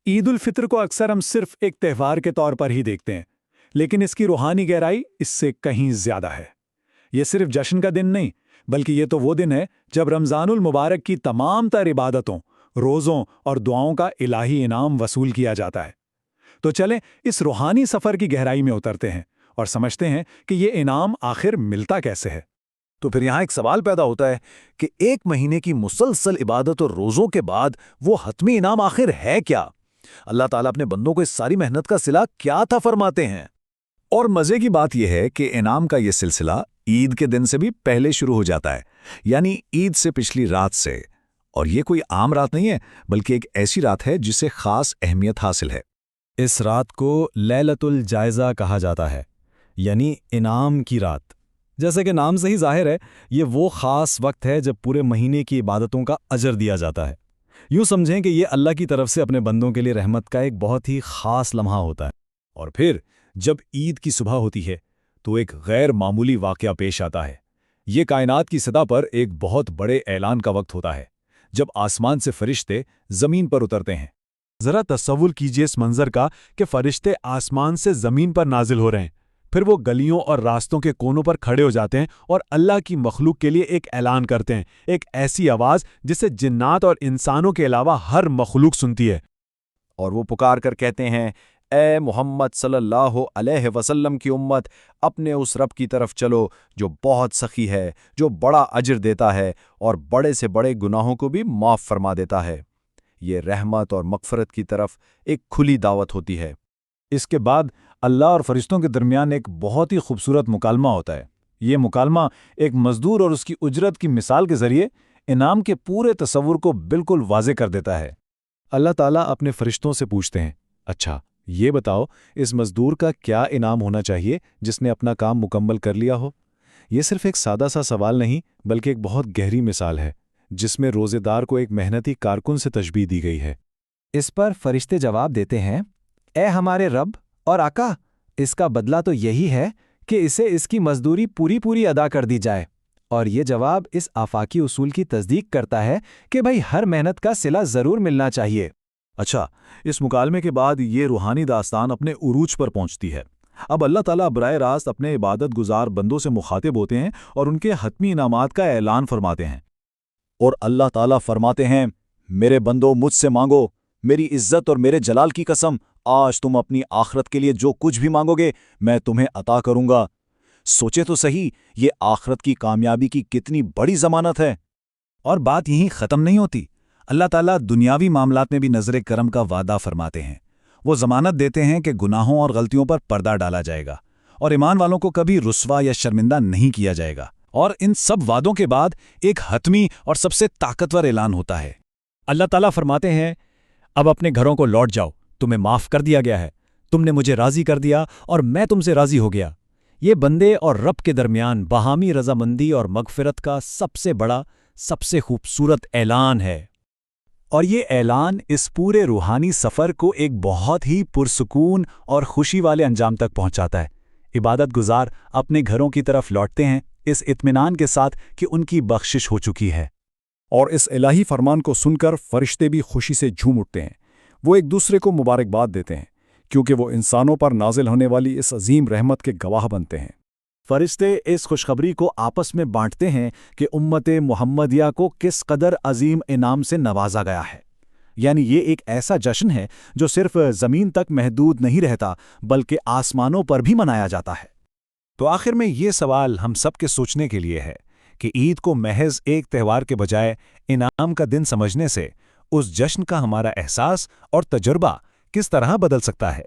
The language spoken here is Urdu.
عید الفطر کو اکثر ہم صرف ایک تہوار کے طور پر ہی دیکھتے ہیں، لیکن اس کی روحانی گہرائی اس سے کہیں زیادہ ہے۔ یہ صرف جشن کا دن نہیں، بلکہ یہ تو وہ دن ہے جب رمضان المبارک کی تمام تر عبادتوں، روزوں اور دعاؤں کا الہی انعام وصول کیا جاتا ہے۔ تو چلیں اس روحانی سفر کی گہرائی میں اترتے ہیں اور سمجھتے ہیں کہ یہ انعام آخر ملتا کیسے ہے۔ تو پھر یہاں ایک سوال پیدا ہوتا ہے کہ ایک مہینے کی مسلسل عبادت اور روزوں کے بعد وہ حتمی انعام آخر ہے کیا؟ اللہ تعالیٰ اپنے بندوں کو اس ساری محنت کا صلہ کیا تھا فرماتے ہیں؟ اور مزے کی بات یہ ہے کہ انعام کا یہ سلسلہ عید کے دن سے بھی پہلے شروع ہو جاتا ہے، یعنی عید سے پچھلی رات سے۔ اور یہ کوئی عام رات نہیں ہے، بلکہ ایک ایسی رات ہے جسے خاص اہمیت حاصل ہے۔ اس رات کو لیلۃ الجائزہ کہا جاتا ہے، یعنی انعام کی رات۔ جیسے کہ نام سے ہی ظاہر ہے، یہ وہ خاص وقت ہے جب پورے مہینے کی عبادتوں کا اجر دیا جاتا ہے۔ یوں سمجھیں کہ یہ اللہ کی طرف سے اپنے بندوں کے لیے رحمت کا ایک بہت ہی خاص لمحہ ہوتا ہے۔ اور پھر جب عید کی صبح ہوتی ہے تو ایک غیر معمولی واقعہ پیش آتا ہے۔ یہ کائنات کی سطح پر ایک بہت بڑے اعلان کا وقت ہوتا ہے، جب آسمان سے فرشتے زمین پر اترتے ہیں۔ ذرا تصور کیجئے اس منظر کا کہ فرشتے آسمان سے زمین پر نازل ہو رہے ہیں، پھر وہ گلیوں اور راستوں کے کونوں پر کھڑے ہو جاتے ہیں اور اللہ کی مخلوق کے لیے ایک اعلان کرتے ہیں، ایک ایسی آواز جسے جنات اور انسانوں کے علاوہ ہر مخلوق سنتی ہے۔ اور وہ پکار کر کہتے ہیں، اے محمد صلی اللہ علیہ وسلم کی امت، اپنے اس رب کی طرف چلو جو بہت سخی ہے، جو بڑا اجر دیتا ہے اور بڑے سے بڑے گناہوں کو بھی معاف فرما دیتا ہے۔ یہ رحمت اور مغفرت کی طرف ایک کھلی دعوت ہوتی ہے۔ اس کے بعد اللہ اور فرشتوں کے درمیان ایک بہت ہی خوبصورت مکالمہ ہوتا ہے۔ یہ مکالمہ ایک مزدور اور اس کی اجرت کی مثال کے ذریعے انعام کے پورے تصور کو بالکل واضح کر دیتا ہے۔ اللہ تعالیٰ اپنے فرشتوں سے پوچھتے ہیں، اچھا یہ بتاؤ اس مزدور کا کیا انعام ہونا چاہیے جس نے اپنا کام مکمل کر لیا ہو؟ یہ صرف ایک سادہ سا سوال نہیں، بلکہ ایک بہت گہری مثال ہے جس میں روزے دار کو ایک محنتی کارکن سے تشبیہ دی گئی ہے۔ اس پر فرشتے جواب دیتے ہیں، اے ہمارے رب اور آقا، اس کا بدلہ تو یہی ہے کہ اسے اس کی مزدوری پوری ادا کر دی جائے۔ اور یہ جواب اس آفاقی اصول کی تصدیق کرتا ہے کہ بھئی ہر محنت کا صلہ ضرور ملنا چاہیے۔ اچھا، اس مکالمے کے بعد یہ روحانی داستان اپنے عروج پر پہنچتی ہے۔ اب اللہ تعالیٰ براہ راست اپنے عبادت گزار بندوں سے مخاطب ہوتے ہیں اور ان کے حتمی انعامات کا اعلان فرماتے ہیں۔ اور اللہ تعالیٰ فرماتے ہیں، میرے بندو مجھ سے مانگو، میری عزت اور میرے جلال کی قسم، آج تم اپنی آخرت کے لیے جو کچھ بھی مانگو گے میں تمہیں عطا کروں گا۔ سوچے تو صحیح، یہ آخرت کی کامیابی کی کتنی بڑی ضمانت ہے۔ اور بات یہیں ختم نہیں ہوتی۔ اللہ تعالیٰ دنیاوی معاملات میں بھی نظر کرم کا وعدہ فرماتے ہیں۔ وہ ضمانت دیتے ہیں کہ گناہوں اور غلطیوں پر پردہ ڈالا جائے گا اور ایمان والوں کو کبھی رسوا یا شرمندہ نہیں کیا جائے گا۔ اور ان سب وعدوں کے بعد ایک حتمی اور سب سے طاقتور اعلان ہوتا ہے۔ اللہ تعالیٰ فرماتے ہیں، اب اپنے گھروں کو لوٹ جاؤ، تمہیں معاف کر دیا گیا ہے، تم نے مجھے راضی کر دیا اور میں تم سے راضی ہو گیا۔ یہ بندے اور رب کے درمیان باہمی رضامندی اور مغفرت کا سب سے بڑا، سب سے خوبصورت اعلان ہے۔ اور یہ اعلان اس پورے روحانی سفر کو ایک بہت ہی پرسکون اور خوشی والے انجام تک پہنچاتا ہے۔ عبادت گزار اپنے گھروں کی طرف لوٹتے ہیں اس اطمینان کے ساتھ کہ ان کی بخشش ہو چکی ہے۔ اور اس الہی فرمان کو سن کر فرشتے بھی خوشی سے جھوم اٹھتے ہیں۔ وہ ایک دوسرے کو مبارکباد دیتے ہیں، کیونکہ وہ انسانوں پر نازل ہونے والی اس عظیم رحمت کے گواہ بنتے ہیں۔ فرشتے اس خوشخبری کو آپس میں بانٹتے ہیں کہ امت محمدیہ کو کس قدر عظیم انعام سے نوازا گیا ہے۔ یعنی یہ ایک ایسا جشن ہے جو صرف زمین تک محدود نہیں رہتا، بلکہ آسمانوں پر بھی منایا جاتا ہے۔ تو آخر میں یہ سوال ہم سب کے سوچنے کے لیے ہے کہ عید کو محض ایک تہوار کے بجائے انعام کا دن سمجھنے سے اس جشن کا ہمارا احساس اور تجربہ کس طرح بدل سکتا ہے؟